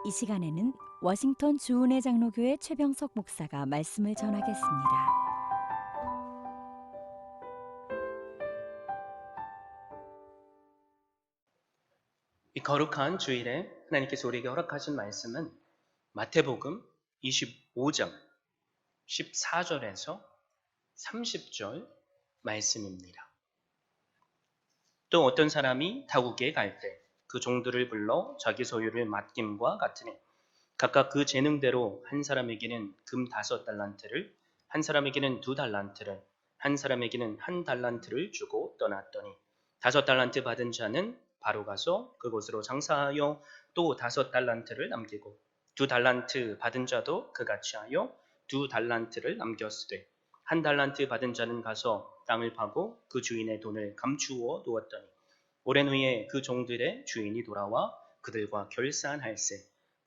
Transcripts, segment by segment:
이 시간에는 워싱턴 주은혜 장로교회 최병석 목사가 말씀을 전하겠습니다. 이 거룩한 주일에 하나님께서 우리에게 허락하신 말씀은 마태복음 25장 14절에서 30절 말씀입니다. 또 어떤 사람이 타국에 갈 때 그 종들을 불러 자기 소유를 맡김과 같으니 각각 그 재능대로 한 사람에게는 금 5달란트를, 한 사람에게는 2달란트를, 한 사람에게는 1달란트를 주고 떠났더니 5달란트 받은 자는 바로 가서 그곳으로 장사하여 또 5달란트를 남기고 2달란트 받은 자도 그같이 하여 2달란트를 남겼으되 1달란트 받은 자는 가서 땅을 파고 그 주인의 돈을 감추어 두었더니 오랜 후에 그 종들의 주인이 돌아와 그들과 결산할세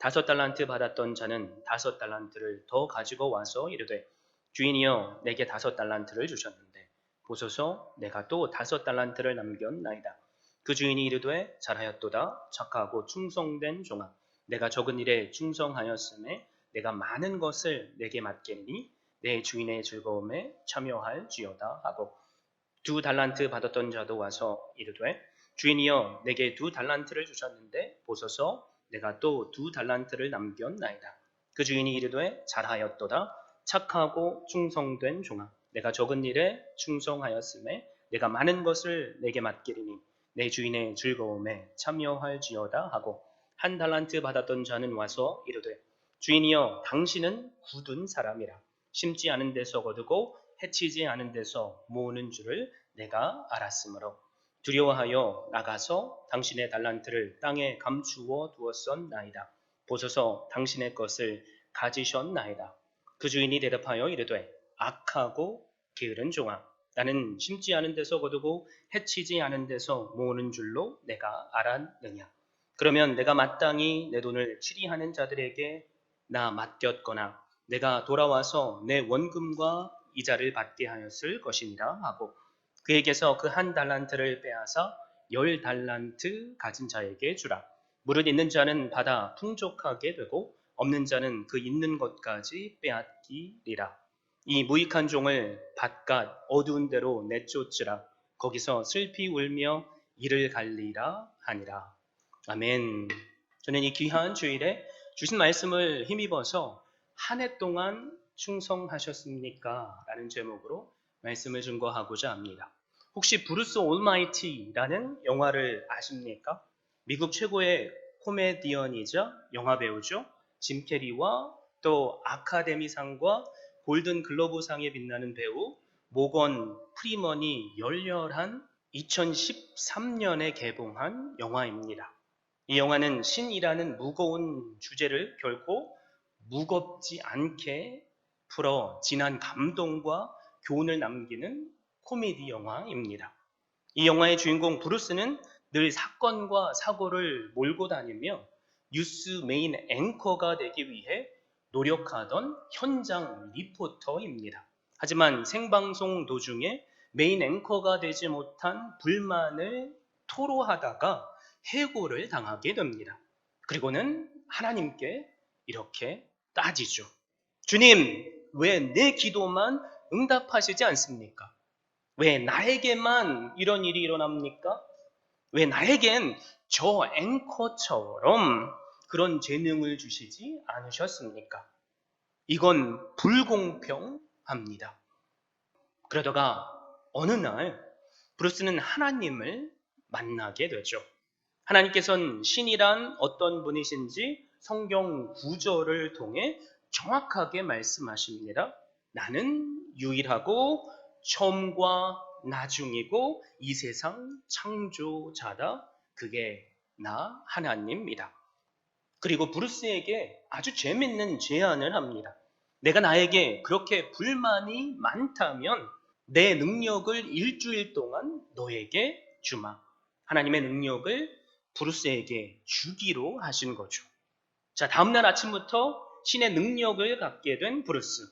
5달란트 받았던 자는 5달란트를 더 가지고 와서 이르되 주인이여 내게 5달란트를 주셨는데 보소서 내가 또 5달란트를 남겼나이다. 그 주인이 이르되 잘하였도다 착하고 충성된 종아 내가 적은 일에 충성하였음에 내가 많은 것을 내게 맡기니 내 주인의 즐거움에 참여할지어다 하고 2달란트 받았던 자도 와서 이르되 주인이여 내게 2달란트를 주셨는데 보소서 내가 또 2달란트를 남겼나이다. 그 주인이 이르되 잘하였도다 착하고 충성된 종아 내가 적은 일에 충성하였음에 내가 많은 것을 내게 맡기리니 내 주인의 즐거움에 참여할지어다 하고 1달란트 받았던 자는 와서 이르되 주인이여 당신은 굳은 사람이라 심지 않은 데서 거두고 해치지 않은 데서 모으는 줄을 내가 알았으므로 두려워하여 나가서 당신의 달란트를 땅에 감추어 두었었나이다. 보소서 당신의 것을 가지셨나이다. 그 주인이 대답하여 이르되 악하고 게으른 종아 나는 심지 않은 데서 거두고 해치지 않은 데서 모으는 줄로 내가 알았느냐. 그러면 내가 마땅히 내 돈을 치리하는 자들에게 나 맡겼거나 내가 돌아와서 내 원금과 이자를 받게 하였을 것이니라 하고 그에게서 그 1달란트를 빼앗아 10달란트 가진 자에게 주라. 무릇 있는 자는 받아 풍족하게 되고 없는 자는 그 있는 것까지 빼앗기리라. 이 무익한 종을 바깥 어두운 데로 내쫓으라. 거기서 슬피 울며 이를 갈리라 하니라. 아멘. 저는 이 귀한 주일에 주신 말씀을 힘입어서 한 해 동안 충성하셨습니까? 라는 제목으로 말씀을 증거하고자 합니다. 혹시 브루스 올마이티라는 영화를 아십니까? 미국 최고의 코미디언이자 영화배우죠. 짐 캐리와 또 아카데미상과 골든 글로브상에 빛나는 배우 모건 프리먼이 열렬한 2013년에 개봉한 영화입니다. 이 영화는 신이라는 무거운 주제를 결코 무겁지 않게 풀어 진한 감동과 교훈을 남기는 코미디 영화입니다. 이 영화의 주인공 브루스는 늘 사건과 사고를 몰고 다니며 뉴스 메인 앵커가 되기 위해 노력하던 현장 리포터입니다. 하지만 생방송 도중에 메인 앵커가 되지 못한 불만을 토로하다가 해고를 당하게 됩니다. 그리고는 하나님께 이렇게 따지죠. 주님, 왜 내 기도만 응답하시지 않습니까? 왜 나에게만 이런 일이 일어납니까? 왜 나에겐 저 앵커처럼 그런 재능을 주시지 않으셨습니까? 이건 불공평합니다. 그러다가 어느 날 브루스는 하나님을 만나게 되죠. 하나님께서는 신이란 어떤 분이신지 성경 구절을 통해 정확하게 말씀하십니다. 나는 유일하고 처음과 나중이고 이 세상 창조자다. 그게 나 하나님입니다. 그리고 브루스에게 아주 재밌는 제안을 합니다. 내가 나에게 그렇게 불만이 많다면 내 능력을 일주일 동안 너에게 주마. 하나님의 능력을 브루스에게 주기로 하신 거죠. 자, 다음날 아침부터 신의 능력을 갖게 된 브루스.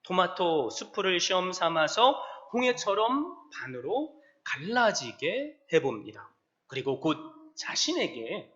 토마토 수프를 시험 삼아서 홍해처럼 반으로 갈라지게 해봅니다. 그리고 곧 자신에게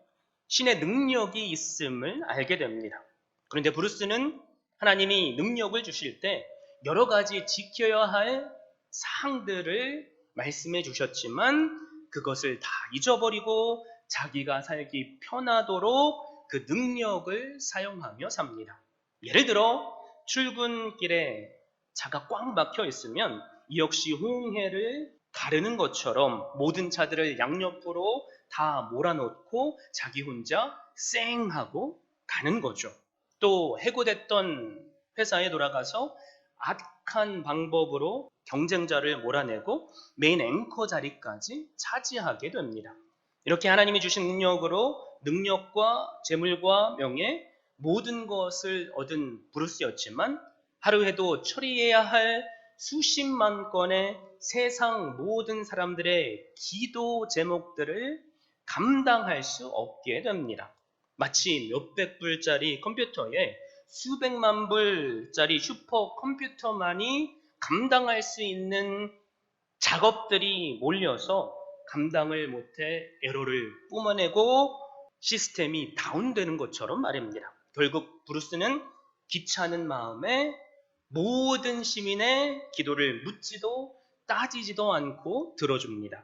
신의 능력이 있음을 알게 됩니다. 그런데 브루스는 하나님이 능력을 주실 때 여러 가지 지켜야 할 사항들을 말씀해 주셨지만 그것을 다 잊어버리고 자기가 살기 편하도록 그 능력을 사용하며 삽니다. 예를 들어 출근길에 차가 꽉 막혀 있으면 이 역시 홍해를 가르는 것처럼 모든 차들을 양옆으로 다 몰아놓고 자기 혼자 쌩 하고 가는 거죠. 또 해고됐던 회사에 돌아가서 악한 방법으로 경쟁자를 몰아내고 메인 앵커 자리까지 차지하게 됩니다. 이렇게 하나님이 주신 능력으로 능력과 재물과 명예 모든 것을 얻은 브루스였지만 하루에도 처리해야 할 수십만 건의 세상 모든 사람들의 기도 제목들을 감당할 수 없게 됩니다. 마치 몇백 불짜리 컴퓨터에 수백만 불짜리 슈퍼컴퓨터만이 감당할 수 있는 작업들이 몰려서 감당을 못해 에러를 뿜어내고 시스템이 다운되는 것처럼 말입니다. 결국 브루스는 귀찮은 마음에 모든 시민의 기도를 묻지도 따지지도 않고 들어줍니다.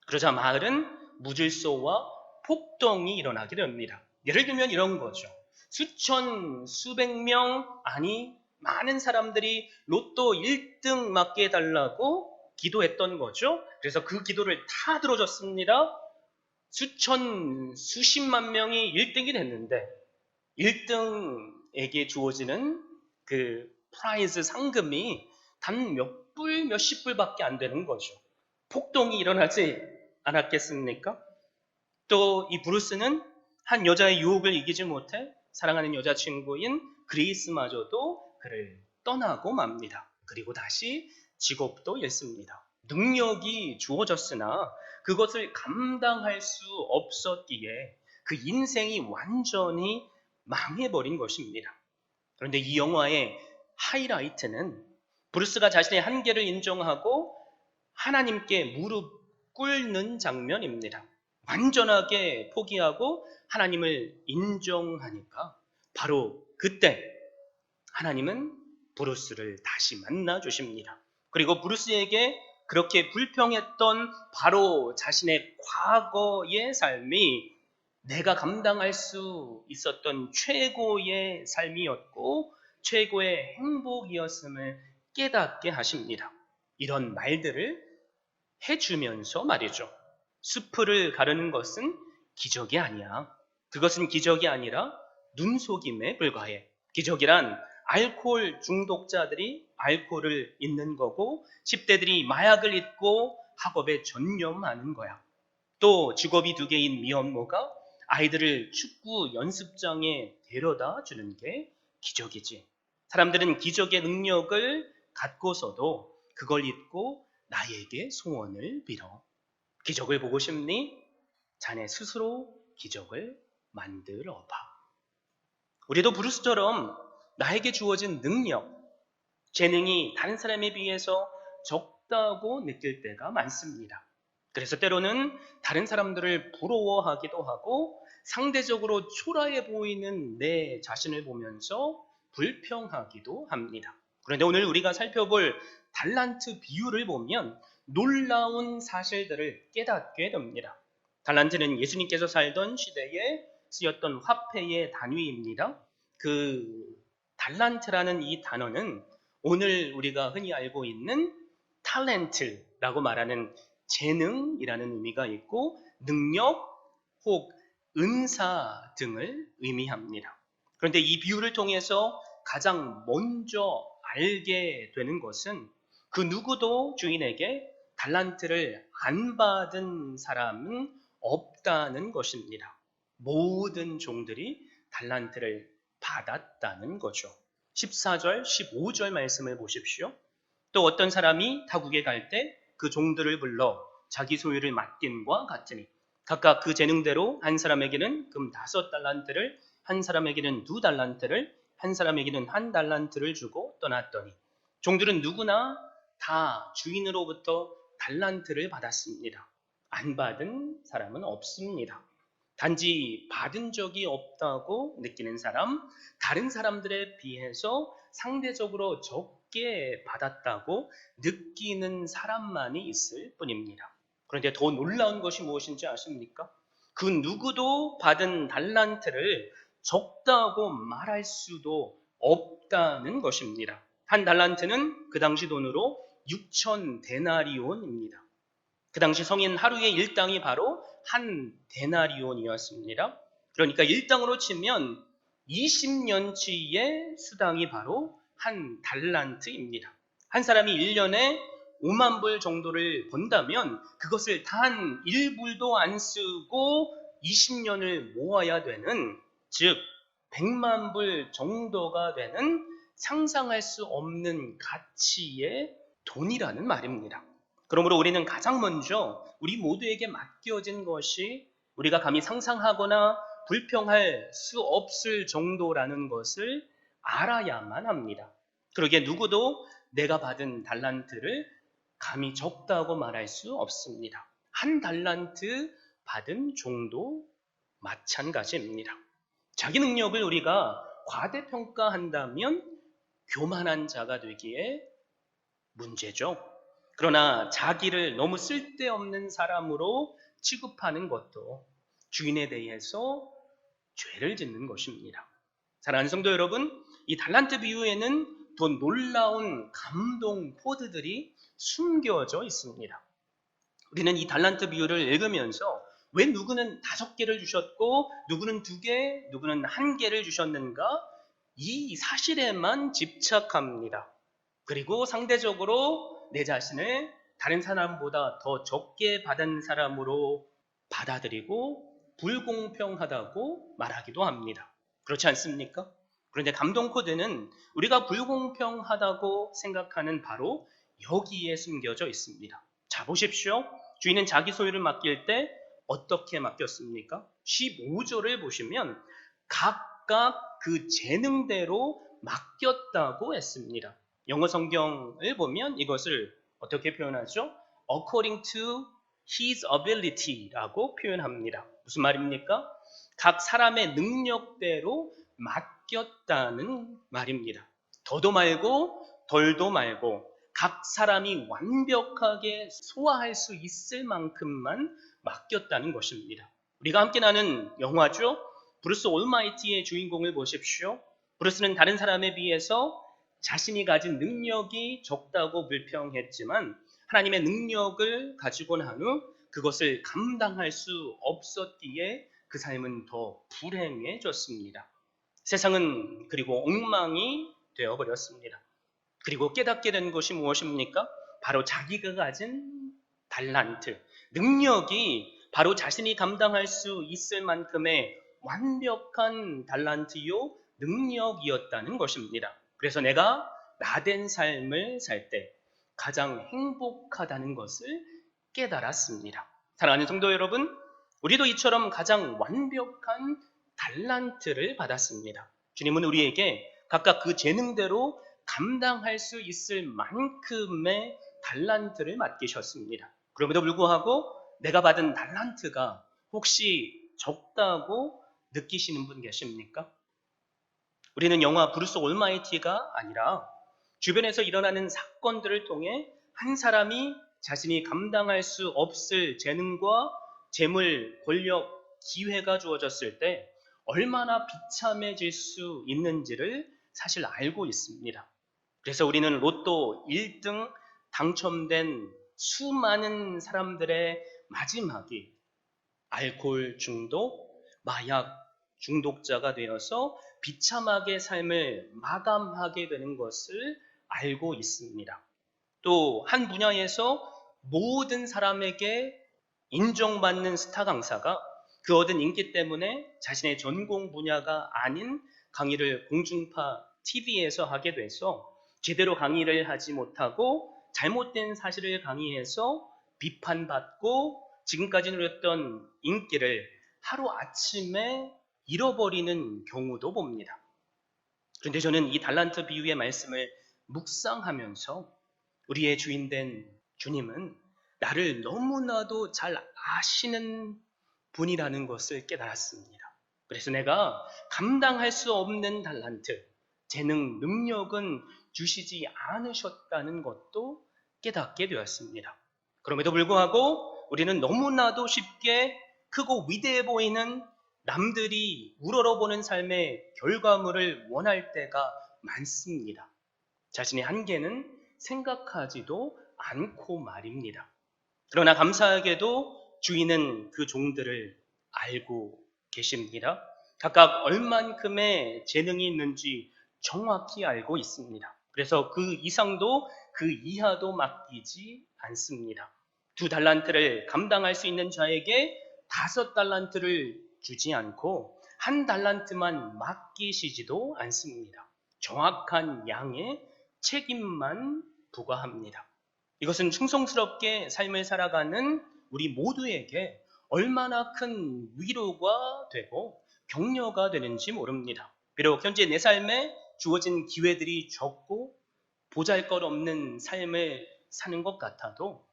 그러자 마을은 무질서와 폭동이 일어나게 됩니다. 예를 들면 이런 거죠. 수천, 수백 명, 아니 많은 사람들이 로또 1등 맞게 해달라고 기도했던 거죠. 그래서 그 기도를 다 들어줬습니다. 수천, 수십만 명이 1등이 됐는데 1등에게 주어지는 그 프라이즈 상금이 단 몇 불, 몇십 불밖에 안 되는 거죠. 폭동이 일어나지 않았겠습니까? 또 이 브루스는 한 여자의 유혹을 이기지 못해 사랑하는 여자친구인 그레이스마저도 그를 떠나고 맙니다. 그리고 다시 직업도 잃습니다. 능력이 주어졌으나 그것을 감당할 수 없었기에 그 인생이 완전히 망해버린 것입니다. 그런데 이 영화의 하이라이트는 브루스가 자신의 한계를 인정하고 하나님께 무릎 꿇는 장면입니다. 완전하게 포기하고 하나님을 인정하니까 바로 그때 하나님은 브루스를 다시 만나 주십니다. 그리고 브루스에게 그렇게 불평했던 바로 자신의 과거의 삶이 내가 감당할 수 있었던 최고의 삶이었고 최고의 행복이었음을 깨닫게 하십니다. 이런 말들을 해주면서 말이죠. 수풀을 가르는 것은 기적이 아니야. 그것은 기적이 아니라 눈속임에 불과해. 기적이란 알코올 중독자들이 알코올을 잊는 거고 10대들이 마약을 잊고 학업에 전념하는 거야. 또 직업이 두 개인 미혼모가 아이들을 축구 연습장에 데려다 주는 게 기적이지. 사람들은 기적의 능력을 갖고서도 그걸 잊고 나에게 소원을 빌어. 기적을 보고 싶니? 자네 스스로 기적을 만들어 봐. 우리도 브루스처럼 나에게 주어진 능력, 재능이 다른 사람에 비해서 적다고 느낄 때가 많습니다. 그래서 때로는 다른 사람들을 부러워하기도 하고 상대적으로 초라해 보이는 내 자신을 보면서 불평하기도 합니다. 그런데 오늘 우리가 살펴볼 달란트 비유를 보면 놀라운 사실들을 깨닫게 됩니다. 달란트는 예수님께서 살던 시대에 쓰였던 화폐의 단위입니다. 그 달란트라는 이 단어는 오늘 우리가 흔히 알고 있는 탤런트라고 말하는 재능이라는 의미가 있고 능력 혹 은사 등을 의미합니다. 그런데 이 비유를 통해서 가장 먼저 알게 되는 것은 그 누구도 주인에게 달란트를 안 받은 사람은 없다는 것입니다. 모든 종들이 달란트를 받았다는 거죠. 14절, 15절 말씀을 보십시오. 또 어떤 사람이 타국에 갈 때 그 종들을 불러 자기 소유를 맡김과 같으니 각각 그 재능대로 한 사람에게는 금 5달란트를 한 사람에게는 2달란트를 한 사람에게는 1달란트를 주고 떠났더니 종들은 누구나 다 주인으로부터 달란트를 받았습니다. 안 받은 사람은 없습니다. 단지 받은 적이 없다고 느끼는 사람, 다른 사람들에 비해서 상대적으로 적게 받았다고 느끼는 사람만이 있을 뿐입니다. 그런데 더 놀라운 것이 무엇인지 아십니까? 그 누구도 받은 달란트를 적다고 말할 수도 없다는 것입니다. 한 달란트는 그 당시 돈으로 6천 데나리온입니다. 그 당시 성인 하루의 일당이 바로 한 데나리온이었습니다. 그러니까 일당으로 치면 20년치의 수당이 바로 한 달란트입니다. 한 사람이 1년에 5만 불 정도를 번다면 그것을 단 1불도 안 쓰고 20년을 모아야 되는, 즉 100만 불 정도가 되는 상상할 수 없는 가치의 돈이라는 말입니다. 그러므로 우리는 가장 먼저 우리 모두에게 맡겨진 것이 우리가 감히 상상하거나 불평할 수 없을 정도라는 것을 알아야만 합니다. 그러기에 누구도 내가 받은 달란트를 감히 적다고 말할 수 없습니다. 한 달란트 받은 종도 마찬가지입니다. 자기 능력을 우리가 과대평가한다면 교만한 자가 되기에 문제죠. 그러나 자기를 너무 쓸데없는 사람으로 취급하는 것도 주인에 대해서 죄를 짓는 것입니다. 사랑하는 성도 여러분, 이 달란트 비유에는 더 놀라운 감동 코드들이 숨겨져 있습니다. 우리는 이 달란트 비유를 읽으면서 왜 누구는 5개를 주셨고 누구는 2개, 누구는 1개를 주셨는가? 이 사실에만 집착합니다. 그리고 상대적으로 내 자신을 다른 사람보다 더 적게 받은 사람으로 받아들이고 불공평하다고 말하기도 합니다. 그렇지 않습니까? 그런데 감동 코드는 우리가 불공평하다고 생각하는 바로 여기에 숨겨져 있습니다. 자, 보십시오. 주인은 자기 소유를 맡길 때 어떻게 맡겼습니까? 15절을 보시면 각각 그 재능대로 맡겼다고 했습니다. 영어 성경을 보면 이것을 어떻게 표현하죠? According to his ability라고 표현합니다. 무슨 말입니까? 각 사람의 능력대로 맡겼다는 말입니다. 더도 말고 덜도 말고 각 사람이 완벽하게 소화할 수 있을 만큼만 맡겼다는 것입니다. 우리가 함께 나눈 영화죠. 브루스 올마이티의 주인공을 보십시오. 브루스는 다른 사람에 비해서 자신이 가진 능력이 적다고 불평했지만 하나님의 능력을 가지고 난 후 그것을 감당할 수 없었기에 그 삶은 더 불행해졌습니다. 세상은 그리고 엉망이 되어버렸습니다. 그리고 깨닫게 된 것이 무엇입니까? 바로 자기가 가진 달란트, 능력이 바로 자신이 감당할 수 있을 만큼의 완벽한 달란트요, 능력이었다는 것입니다. 그래서 내가 나된 삶을 살 때 가장 행복하다는 것을 깨달았습니다. 사랑하는 성도 여러분, 우리도 이처럼 가장 완벽한 달란트를 받았습니다. 주님은 우리에게 각각 그 재능대로 감당할 수 있을 만큼의 달란트를 맡기셨습니다. 그럼에도 불구하고 내가 받은 달란트가 혹시 적다고 느끼시는 분 계십니까? 우리는 영화 브루스 올마이티가 아니라 주변에서 일어나는 사건들을 통해 한 사람이 자신이 감당할 수 없을 재능과 재물, 권력, 기회가 주어졌을 때 얼마나 비참해질 수 있는지를 사실 알고 있습니다. 그래서 우리는 로또 1등 당첨된 수많은 사람들의 마지막이 알코올 중독, 마약 중독자가 되어서 비참하게 삶을 마감하게 되는 것을 알고 있습니다. 또 한 분야에서 모든 사람에게 인정받는 스타 강사가 그 얻은 인기 때문에 자신의 전공 분야가 아닌 강의를 공중파 TV에서 하게 돼서 제대로 강의를 하지 못하고 잘못된 사실을 강의해서 비판받고 지금까지 누렸던 인기를 하루아침에 잃어버리는 경우도 봅니다. 그런데 저는 이 달란트 비유의 말씀을 묵상하면서 우리의 주인된 주님은 나를 너무나도 잘 아시는 분이라는 것을 깨달았습니다. 그래서 내가 감당할 수 없는 달란트, 재능, 능력은 주시지 않으셨다는 것도 깨닫게 되었습니다. 그럼에도 불구하고 우리는 너무나도 쉽게 크고 위대해 보이는 남들이 우러러보는 삶의 결과물을 원할 때가 많습니다. 자신의 한계는 생각하지도 않고 말입니다. 그러나 감사하게도 주인은 그 종들을 알고 계십니다. 각각 얼만큼의 재능이 있는지 정확히 알고 있습니다. 그래서 그 이상도 그 이하도 맡기지 않습니다. 2달란트를 감당할 수 있는 자에게 5달란트를 주지 않고 1달란트만 맡기시지도 않습니다. 정확한 양의 책임만 부과합니다. 이것은 충성스럽게 삶을 살아가는 우리 모두에게 얼마나 큰 위로가 되고 격려가 되는지 모릅니다. 비록 현재 내 삶에 주어진 기회들이 적고 보잘것없는 삶을 사는 것 같아도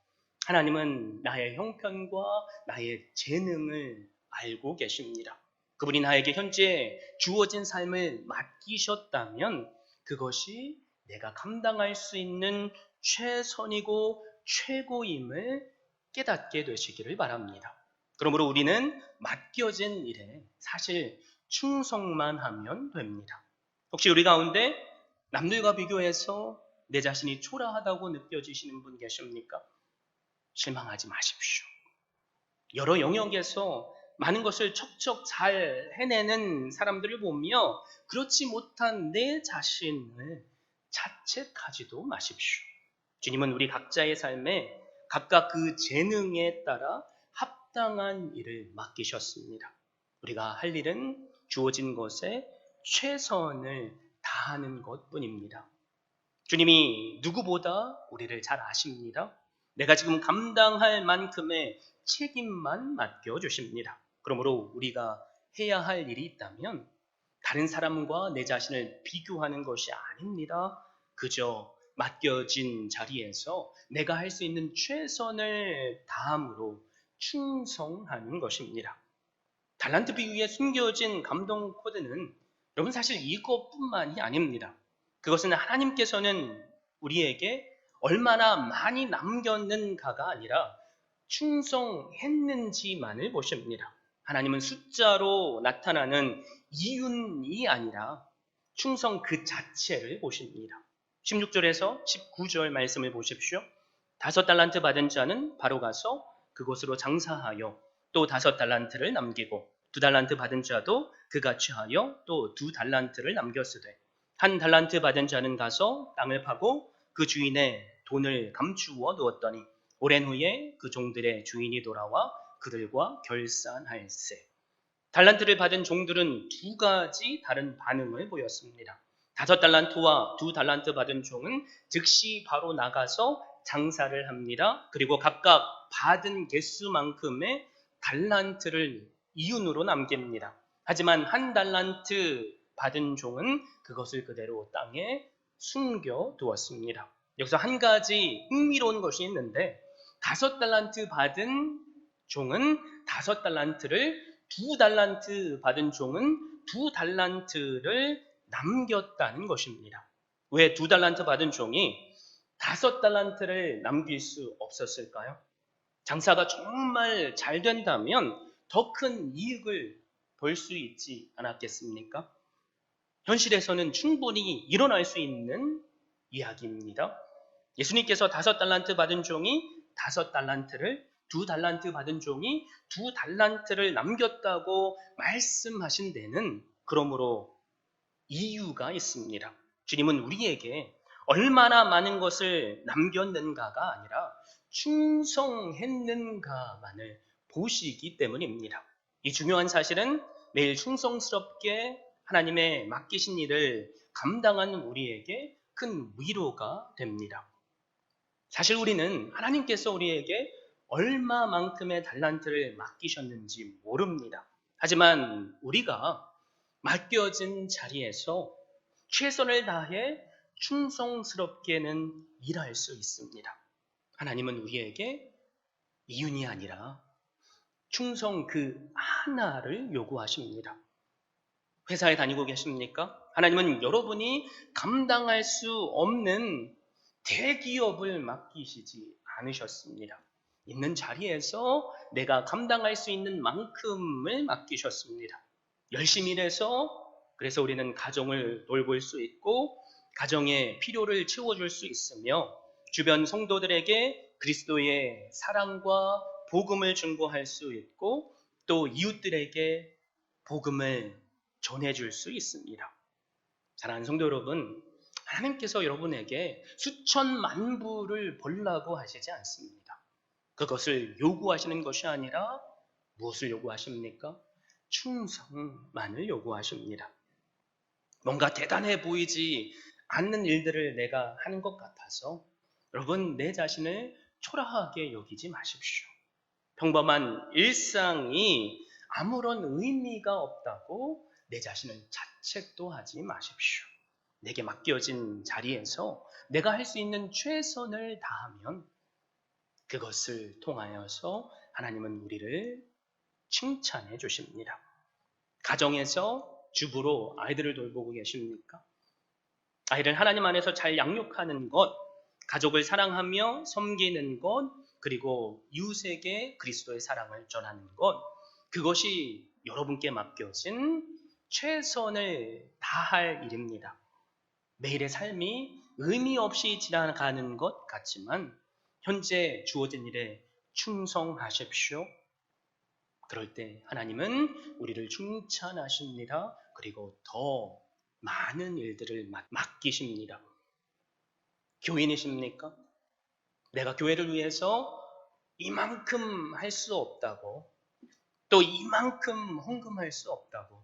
하나님은 나의 형편과 나의 재능을 알고 계십니다. 그분이 나에게 현재 주어진 삶을 맡기셨다면 그것이 내가 감당할 수 있는 최선이고 최고임을 깨닫게 되시기를 바랍니다. 그러므로 우리는 맡겨진 일에 사실 충성만 하면 됩니다. 혹시 우리 가운데 남들과 비교해서 내 자신이 초라하다고 느껴지시는 분 계십니까? 실망하지 마십시오. 여러 영역에서 많은 것을 척척 잘 해내는 사람들을 보며 그렇지 못한 내 자신을 자책하지도 마십시오. 주님은 우리 각자의 삶에 각각 그 재능에 따라 합당한 일을 맡기셨습니다. 우리가 할 일은 주어진 것에 최선을 다하는 것뿐입니다. 주님이 누구보다 우리를 잘 아십니다. 내가 지금 감당할 만큼의 책임만 맡겨주십니다. 그러므로 우리가 해야 할 일이 있다면 다른 사람과 내 자신을 비교하는 것이 아닙니다. 그저 맡겨진 자리에서 내가 할 수 있는 최선을 다함으로 충성하는 것입니다. 달란트 비유에 숨겨진 감동 코드는 여러분 사실 이것뿐만이 아닙니다. 그것은 하나님께서는 우리에게 얼마나 많이 남겼는가가 아니라 충성했는지만을 보십니다. 하나님은 숫자로 나타나는 이윤이 아니라 충성 그 자체를 보십니다. 16절에서 19절 말씀을 보십시오. 5달란트 받은 자는 바로 가서 그곳으로 장사하여 또 5달란트를 남기고 2달란트 받은 자도 그같이 하여 또 2달란트를 남겼으되 1달란트 받은 자는 가서 땅을 파고 그 주인의 돈을 감추어 두었더니 오랜 후에 그 종들의 주인이 돌아와 그들과 결산할세. 달란트를 받은 종들은 2가지 다른 반응을 보였습니다. 5달란트와 2달란트 받은 종은 즉시 바로 나가서 장사를 합니다. 그리고 각각 받은 개수만큼의 달란트를 이윤으로 남깁니다. 하지만 1달란트 받은 종은 그것을 그대로 땅에 숨겨 두었습니다. 여기서 한 가지 흥미로운 것이 있는데 5달란트 받은 종은 5달란트를 2달란트 받은 종은 2달란트를 남겼다는 것입니다. 왜 2달란트 받은 종이 5달란트를 남길 수 없었을까요? 장사가 정말 잘 된다면 더 큰 이익을 벌 수 있지 않았겠습니까? 현실에서는 충분히 일어날 수 있는 이야기입니다. 예수님께서 5달란트 받은 종이 5달란트를 2달란트 받은 종이 2달란트를 남겼다고 말씀하신 데는 그러므로 이유가 있습니다. 주님은 우리에게 얼마나 많은 것을 남겼는가가 아니라 충성했는가만을 보시기 때문입니다. 이 중요한 사실은 매일 충성스럽게 하나님의 맡기신 일을 감당하는 우리에게 큰 위로가 됩니다. 사실 우리는 하나님께서 우리에게 얼마만큼의 달란트를 맡기셨는지 모릅니다. 하지만 우리가 맡겨진 자리에서 최선을 다해 충성스럽게는 일할 수 있습니다. 하나님은 우리에게 이윤이 아니라 충성 그 하나를 요구하십니다. 회사에 다니고 계십니까? 하나님은 여러분이 감당할 수 없는 대기업을 맡기시지 않으셨습니다. 있는 자리에서 내가 감당할 수 있는 만큼을 맡기셨습니다. 열심히 일해서 그래서 우리는 가정을 돌볼 수 있고 가정의 필요를 채워줄 수 있으며 주변 성도들에게 그리스도의 사랑과 복음을 증거할 수 있고 또 이웃들에게 복음을 전해줄 수 있습니다. 사랑하는 성도 여러분, 하나님께서 여러분에게 수천만 부를 벌라고 하시지 않습니다. 그것을 요구하시는 것이 아니라 무엇을 요구하십니까? 충성만을 요구하십니다. 뭔가 대단해 보이지 않는 일들을 내가 하는 것 같아서 여러분 내 자신을 초라하게 여기지 마십시오. 평범한 일상이 아무런 의미가 없다고 내 자신을 자책도 하지 마십시오. 내게 맡겨진 자리에서 내가 할 수 있는 최선을 다하면 그것을 통하여서 하나님은 우리를 칭찬해 주십니다. 가정에서 주부로 아이들을 돌보고 계십니까? 아이를 하나님 안에서 잘 양육하는 것, 가족을 사랑하며 섬기는 것, 그리고 이웃에게 그리스도의 사랑을 전하는 것, 그것이 여러분께 맡겨진 최선을 다할 일입니다. 매일의 삶이 의미 없이 지나가는 것 같지만 현재 주어진 일에 충성하십시오. 그럴 때 하나님은 우리를 칭찬하십니다. 그리고 더 많은 일들을 맡기십니다. 교인이십니까? 내가 교회를 위해서 이만큼 할 수 없다고 또 이만큼 헌금할 수 없다고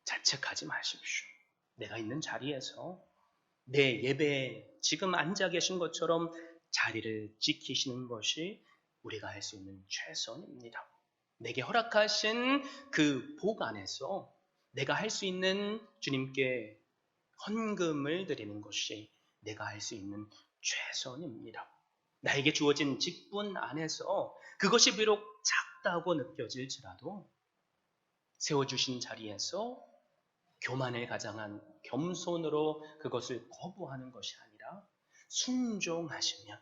자책하지 마십시오. 내가 있는 자리에서 내 예배에 지금 앉아 계신 것처럼 자리를 지키시는 것이 우리가 할 수 있는 최선입니다. 내게 허락하신 그 복 안에서 내가 할 수 있는 주님께 헌금을 드리는 것이 내가 할 수 있는 최선입니다. 나에게 주어진 직분 안에서 그것이 비록 작다고 느껴질지라도 세워주신 자리에서 교만을 가장한 겸손으로 그것을 거부하는 것이 아니라 순종하시면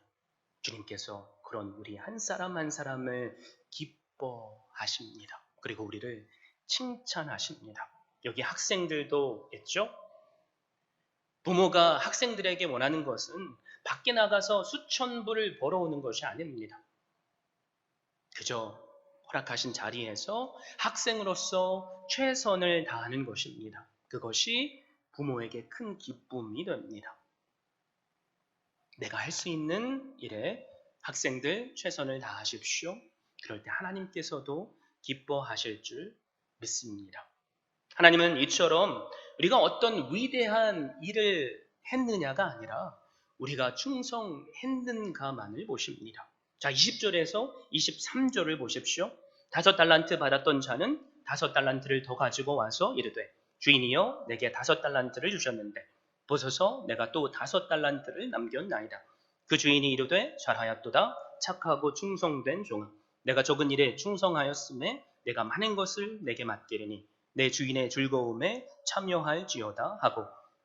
주님께서 그런 우리 한 사람 한 사람을 기뻐하십니다. 그리고 우리를 칭찬하십니다. 여기 학생들도 있죠? 부모가 학생들에게 원하는 것은 밖에 나가서 수천 불을 벌어오는 것이 아닙니다. 그저 허락하신 자리에서 학생으로서 최선을 다하는 것입니다. 그것이 부모에게 큰 기쁨이 됩니다. 내가 할 수 있는 일에 학생들 최선을 다하십시오. 그럴 때 하나님께서도 기뻐하실 줄 믿습니다. 하나님은 이처럼 우리가 어떤 위대한 일을 했느냐가 아니라 우리가 충성했는가만을 보십니다. 자, 20절에서 23절을 보십시오. 5달란트 받았던 자는 5달란트를 더 가지고 와서 이르되 주인이여 내게 5달란트를 주셨는데 보소서 내가 또 5달란트를 남겼나이다. 그 주인이 이르되 잘하였도다 착하고 충성된 종아 내가 적은 일에 충성하였음에 내가 많은 것을 내게 맡기리니 내 주인의 즐거움에 참여할지어다 하고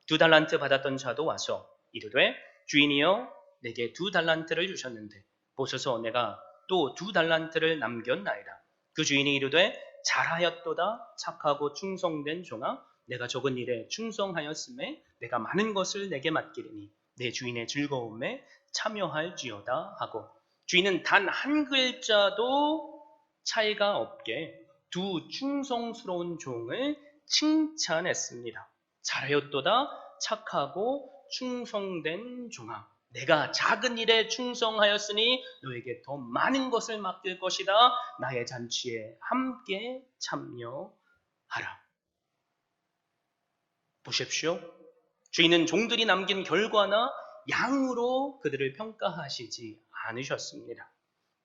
2달란트 받았던 자도 와서 이르되 주인이여 내게 2달란트를 주셨는데 보소서 내가 또 2달란트를 남겼나이다. 그 주인이 이르되 잘하였도다 착하고 충성된 종아 내가 적은 일에 충성하였음에 내가 많은 것을 내게 맡기리니 내 주인의 즐거움에 참여할지어다 하고 주인은 단 한 글자도 차이가 없게 두 충성스러운 종을 칭찬했습니다. 잘하였도다 착하고 충성된 종아 내가 작은 일에 충성하였으니 너에게 더 많은 것을 맡길 것이다. 나의 잔치에 함께 참여하라. 보십시오. 주인은 종들이 남긴 결과나 양으로 그들을 평가하시지 않으셨습니다.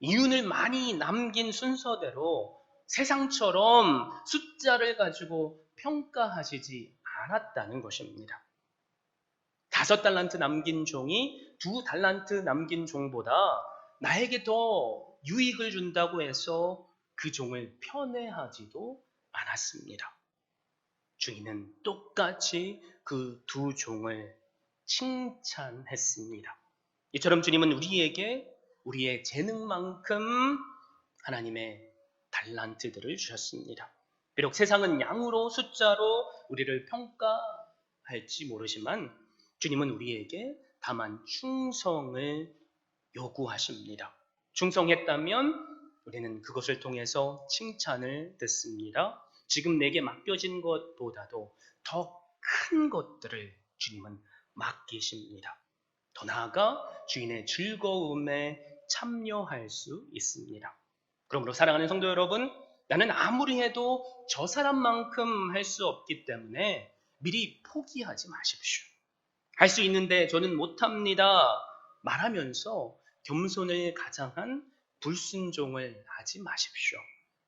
이윤을 많이 남긴 순서대로 세상처럼 숫자를 가지고 평가하시지 않았다는 것입니다. 5달란트 남긴 종이 2달란트 남긴 종보다 나에게 더 유익을 준다고 해서 그 종을 편애하지도 않았습니다. 주인은 똑같이 그 두 종을 칭찬했습니다. 이처럼 주님은 우리에게 우리의 재능만큼 하나님의 달란트들을 주셨습니다. 비록 세상은 양으로 숫자로 우리를 평가할지 모르지만 주님은 우리에게 다만 충성을 요구하십니다. 충성했다면 우리는 그것을 통해서 칭찬을 듣습니다. 지금 내게 맡겨진 것보다도 더 큰 것들을 주님은 맡기십니다. 더 나아가 주인의 즐거움에 참여할 수 있습니다. 그러므로 사랑하는 성도 여러분, 나는 아무리 해도 저 사람만큼 할 수 없기 때문에 미리 포기하지 마십시오. 할 수 있는데 저는 못합니다 말하면서 겸손을 가장한 불순종을 하지 마십시오.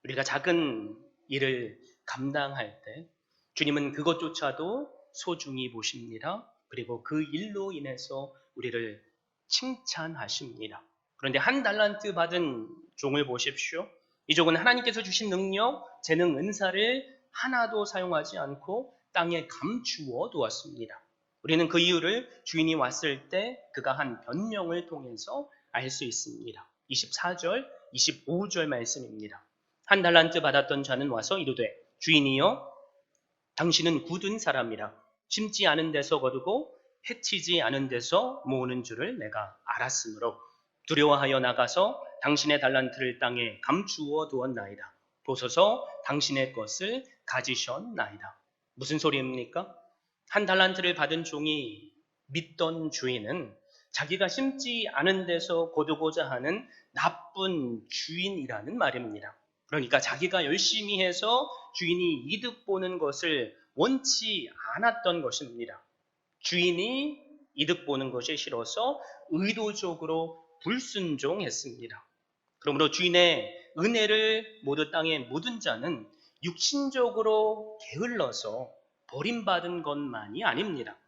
우리가 작은 일을 감당할 때 주님은 그것조차도 소중히 보십니다. 그리고 그 일로 인해서 우리를 칭찬하십니다. 그런데 한 달란트 받은 종을 보십시오. 이 종은 하나님께서 주신 능력, 재능, 은사를 하나도 사용하지 않고 땅에 감추어 두었습니다. 우리는 그 이유를 주인이 왔을 때 그가 한 변명을 통해서 알 수 있습니다. 24절, 25절 말씀입니다. 한 달란트 받았던 자는 와서 이르되 주인이여 당신은 굳은 사람이라 심지 않은 데서 거두고 해치지 않은 데서 모으는 줄을 내가 알았으므로 두려워하여 나가서 당신의 달란트를 땅에 감추어 두었나이다. 보소서 당신의 것을 가지셨나이다. 무슨 소리입니까? 한 달란트를 받은 종이 믿던 주인은 자기가 심지 않은 데서 거두고자 하는 나쁜 주인이라는 말입니다. 그러니까 자기가 열심히 해서 주인이 이득 보는 것을 원치 않았던 것입니다. 주인이 이득 보는 것이 싫어서 의도적으로 불순종했습니다. 그러므로 주인의 은혜를 모두 땅에 묻은 자는 육신적으로 게을러서 버림받은 것만이 아닙니다.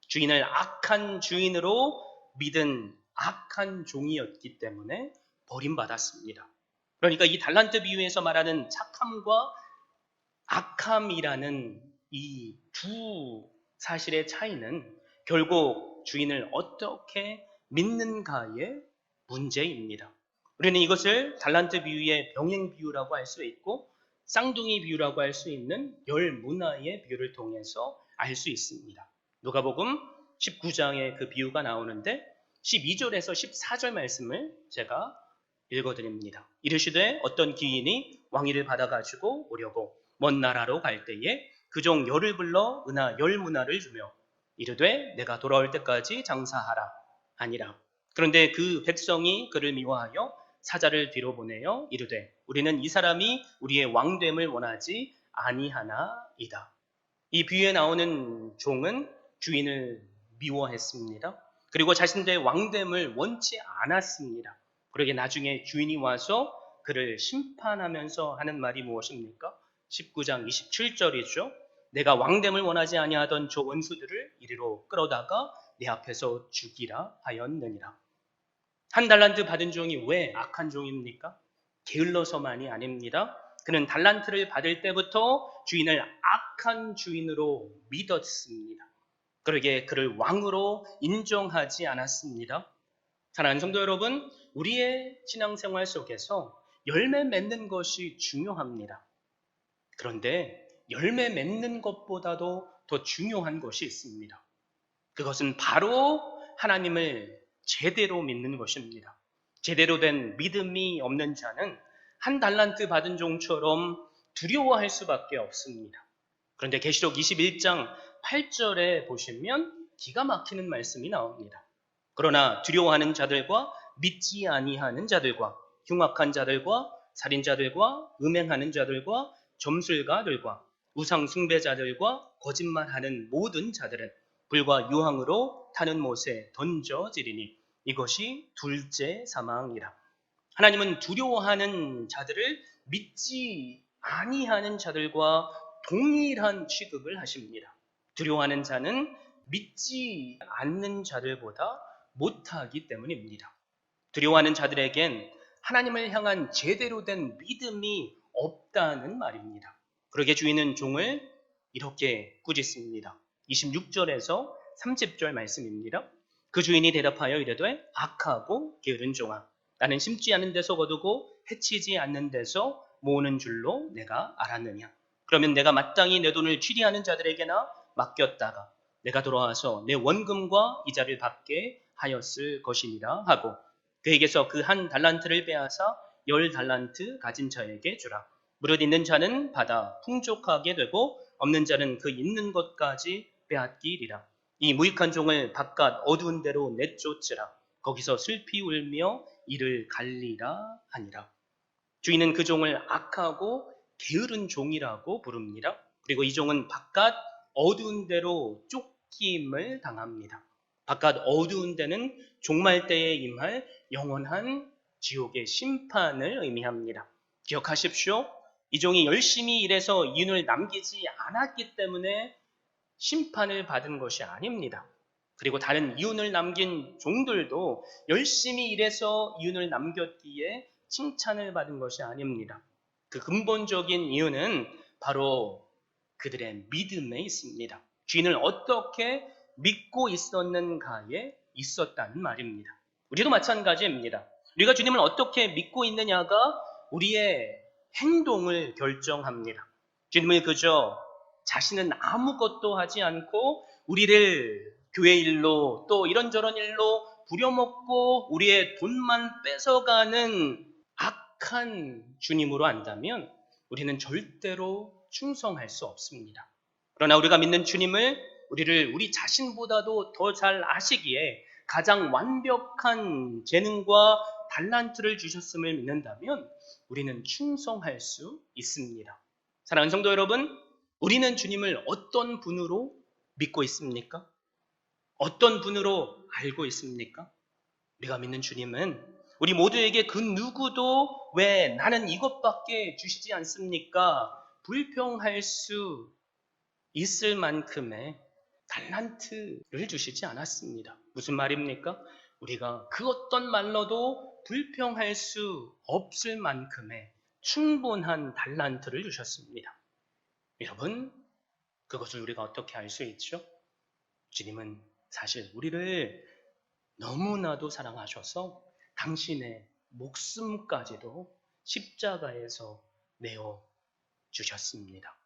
주인을 악한 주인으로 믿은 악한 종이었기 때문에 버림받았습니다. 그러니까 이 달란트 비유에서 말하는 착함과 악함이라는 이 두 사실의 차이는 결국 주인을 어떻게 믿는가의 문제입니다. 우리는 이것을 달란트 비유의 병행 비유라고 할 수 있고 쌍둥이 비유라고 할 수 있는 열 문화의 비유를 통해서 알 수 있습니다. 누가복음 19장에 그 비유가 나오는데 12절에서 14절 말씀을 제가 읽어드립니다. 이르시되 어떤 귀인이 왕위를 받아가지고 오려고 먼 나라로 갈 때에 그 종 열을 불러 은하 열 문화를 주며 이르되 내가 돌아올 때까지 장사하라 하니라. 그런데 그 백성이 그를 미워하여 사자를 뒤로 보내어 이르되 우리는 이 사람이 우리의 왕됨을 원하지 아니하나이다. 이 비유에 나오는 종은 주인을 미워했습니다. 그리고 자신들의 왕됨을 원치 않았습니다. 그러게 나중에 주인이 와서 그를 심판하면서 하는 말이 무엇입니까? 19장 27절이죠. 내가 왕됨을 원하지 아니하던 저 원수들을 이리로 끌어다가 내 앞에서 죽이라 하였느니라. 한 달란트 받은 종이 왜 악한 종입니까? 게을러서만이 아닙니다. 그는 달란트를 받을 때부터 주인을 악한 주인으로 믿었습니다. 그러게 그를 왕으로 인정하지 않았습니다. 사랑하는 성도 여러분, 우리의 신앙생활 속에서 열매 맺는 것이 중요합니다. 그런데 열매 맺는 것보다도 더 중요한 것이 있습니다. 그것은 바로 하나님을 제대로 믿는 것입니다. 제대로 된 믿음이 없는 자는 한 달란트 받은 종처럼 두려워할 수밖에 없습니다. 그런데 계시록 21장 8절에 보시면 기가 막히는 말씀이 나옵니다. 그러나 두려워하는 자들과 믿지 아니하는 자들과 흉악한 자들과 살인자들과 음행하는 자들과 점술가들과 우상 숭배자들과 거짓말하는 모든 자들은 불과 유황으로 타는 못에 던져지리니 이것이 둘째 사망이라. 하나님은 두려워하는 자들을 믿지 아니하는 자들과 동일한 취급을 하십니다. 두려워하는 자는 믿지 않는 자들보다 못하기 때문입니다. 두려워하는 자들에겐 하나님을 향한 제대로 된 믿음이 없다는 말입니다. 그러게 주인은 종을 이렇게 꾸짖습니다. 26절에서 30절 말씀입니다. 그 주인이 대답하여 이르되 악하고 게으른 종아, 나는 심지 않은 데서 거두고 해치지 않는 데서 모으는 줄로 내가 알았느냐. 그러면 내가 마땅히 내 돈을 취리하는 자들에게나 맡겼다가 내가 돌아와서 내 원금과 이자를 받게 하였을 것이니라 하고, 그에게서 그 한 달란트를 빼앗아 10달란트 가진 자에게 주라. 무릇 있는 자는 받아 풍족하게 되고 없는 자는 그 있는 것까지 빼앗기리라. 이 무익한 종을 바깥 어두운 데로 내쫓으라. 거기서 슬피 울며 이를 갈리라 하니라. 주인은 그 종을 악하고 게으른 종이라고 부릅니다. 그리고 이 종은 바깥 어두운 데로 쫓김을 당합니다. 바깥 어두운 데는 종말 때에 임할 영원한 지옥의 심판을 의미합니다. 기억하십시오. 이 종이 열심히 일해서 이윤을 남기지 않았기 때문에 심판을 받은 것이 아닙니다. 그리고 다른 이윤을 남긴 종들도 열심히 일해서 이윤을 남겼기에 칭찬을 받은 것이 아닙니다. 그 근본적인 이유는 바로 그들의 믿음에 있습니다. 주인을 어떻게 믿고 있었는가에 있었다는 말입니다. 우리도 마찬가지입니다. 우리가 주님을 어떻게 믿고 있느냐가 우리의 행동을 결정합니다. 주님을 그저 자신은 아무것도 하지 않고 우리를 교회 일로 또 이런저런 일로 부려먹고 우리의 돈만 뺏어가는 악한 주님으로 안다면 우리는 절대로 충성할 수 없습니다. 그러나 우리가 믿는 주님을 우리를 우리 자신보다도 더 잘 아시기에 가장 완벽한 재능과 달란트를 주셨음을 믿는다면 우리는 충성할 수 있습니다. 사랑하는 성도 여러분, 우리는 주님을 어떤 분으로 믿고 있습니까? 어떤 분으로 알고 있습니까? 우리가 믿는 주님은 우리 모두에게 그 누구도 왜 나는 이것밖에 주시지 않습니까? 불평할 수 있을 만큼의 달란트를 주시지 않았습니다. 무슨 말입니까? 우리가 그 어떤 말로도 불평할 수 없을 만큼의 충분한 달란트를 주셨습니다. 여러분, 그것을 우리가 어떻게 알 수 있죠? 주님은 사실 우리를 너무나도 사랑하셔서 당신의 목숨까지도 십자가에서 내어 주셨습니다.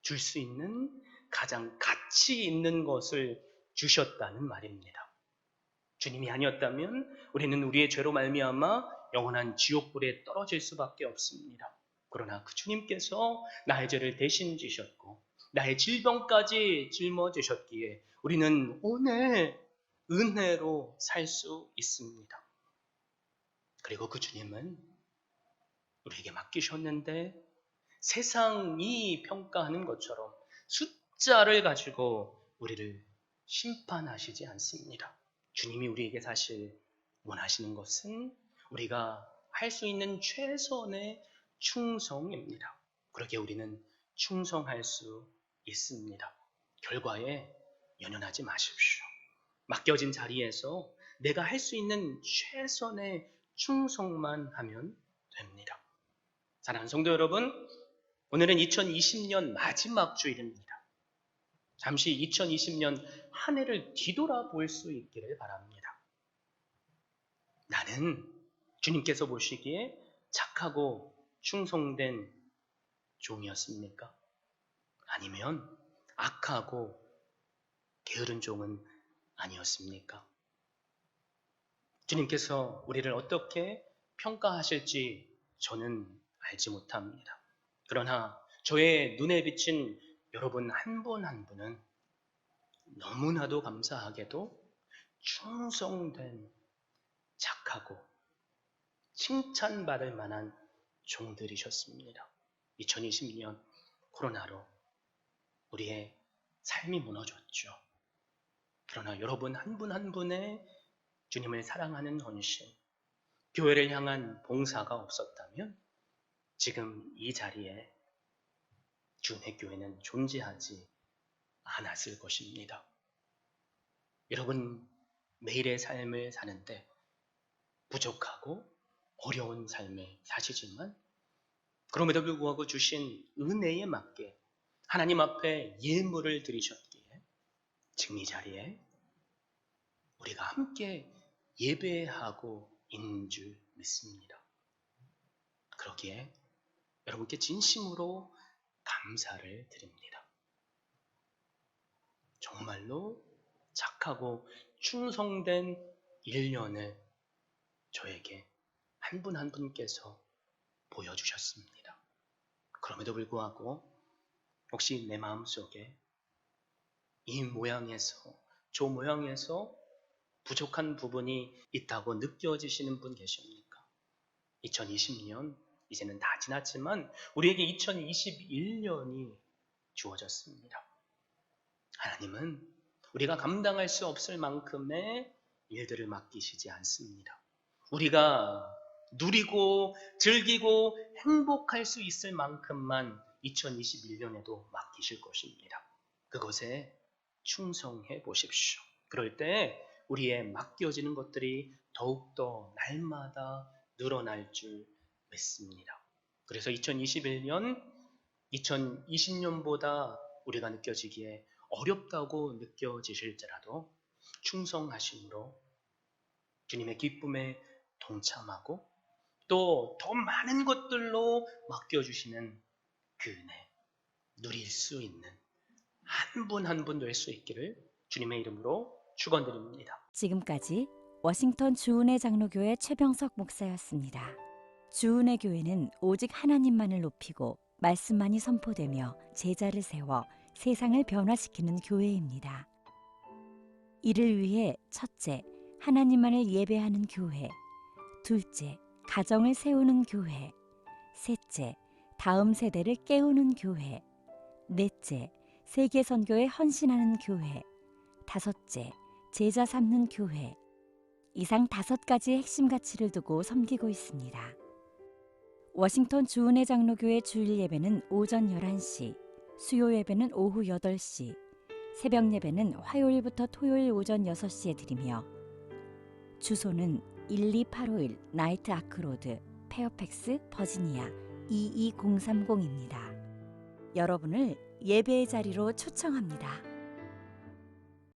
줄 수 있는 가장 가치 있는 것을 주셨다는 말입니다. 주님이 아니었다면 우리는 우리의 죄로 말미암아 영원한 지옥불에 떨어질 수밖에 없습니다. 그러나 그 주님께서 나의 죄를 대신 지셨고 나의 질병까지 짊어지셨기에 우리는 오늘 은혜로 살 수 있습니다. 그리고 그 주님은 우리에게 맡기셨는데 세상이 평가하는 것처럼 숫자를 가지고 우리를 심판하시지 않습니다. 주님이 우리에게 사실 원하시는 것은 우리가 할 수 있는 최선의 충성입니다. 그렇게 우리는 충성할 수 있습니다. 결과에 연연하지 마십시오. 맡겨진 자리에서 내가 할 수 있는 최선의 충성만 하면 됩니다. 사랑하는 성도 여러분, 오늘은 2020년 마지막 주일입니다. 잠시 2020년 한 해를 뒤돌아볼 수 있기를 바랍니다. 나는 주님께서 보시기에 착하고 충성된 종이었습니까? 아니면 악하고 게으른 종은 아니었습니까? 주님께서 우리를 어떻게 평가하실지 저는 알지 못합니다. 그러나 저의 눈에 비친 여러분 한 분 한 분은 너무나도 감사하게도 충성된 착하고 칭찬받을 만한 종들이셨습니다. 2020년 코로나로 우리의 삶이 무너졌죠. 그러나 여러분 한 분 한 분의 주님을 사랑하는 헌신, 교회를 향한 봉사가 없었다면 지금 이 자리에 주님의 교회는 존재하지 않았을 것입니다. 여러분 매일의 삶을 사는데 부족하고 어려운 삶에 사시지만 그럼에도 불구하고 주신 은혜에 맞게 하나님 앞에 예물을 드리셨기에 지금 이 자리에 우리가 함께 예배하고 있는 줄 믿습니다. 그러기에 여러분께 진심으로 감사를 드립니다. 정말로 착하고 충성된 1년을 저에게 한 분 한 분께서 보여주셨습니다. 그럼에도 불구하고 혹시 내 마음속에 이 모양에서 저 모양에서 부족한 부분이 있다고 느껴지시는 분 계십니까? 2020년 이제는 다 지났지만 우리에게 2021년이 주어졌습니다. 하나님은 우리가 감당할 수 없을 만큼의 일들을 맡기시지 않습니다. 우리가 누리고 즐기고 행복할 수 있을 만큼만 2021년에도 맡기실 것입니다. 그것에 충성해 보십시오. 그럴 때 우리의 맡겨지는 것들이 더욱더 날마다 늘어날 줄 믿습니다. 그래서 2021년, 2020년보다 우리가 느껴지기에 어렵다고 느껴지실지라도 충성하심으로 주님의 기쁨에 동참하고 또 더 많은 것들로 맡겨주시는 그 은혜 누릴 수 있는 한 분 한 분 될 수 있기를 주님의 이름으로 축원드립니다. 지금까지 워싱턴 주은혜 장로교회 최병석 목사였습니다. 주은혜 교회는 오직 하나님만을 높이고 말씀만이 선포되며 제자를 세워 세상을 변화시키는 교회입니다. 이를 위해 첫째, 하나님만을 예배하는 교회, 둘째, 가정을 세우는 교회, 셋째, 다음 세대를 깨우는 교회, 넷째, 세계 선교에 헌신하는 교회, 다섯째, 제자 삼는 교회. 이상 5가지의 핵심 가치를 두고 섬기고 있습니다. 워싱턴 주은혜 장로교회 주일 예배는 오전 11시, 수요 예배는 오후 8시, 새벽 예배는 화요일부터 토요일 오전 6시에 드리며 주소는 12851 나이트 아크로드, 페어팩스, 버지니아 22030입니다. 여러분을 예배의 자리로 초청합니다.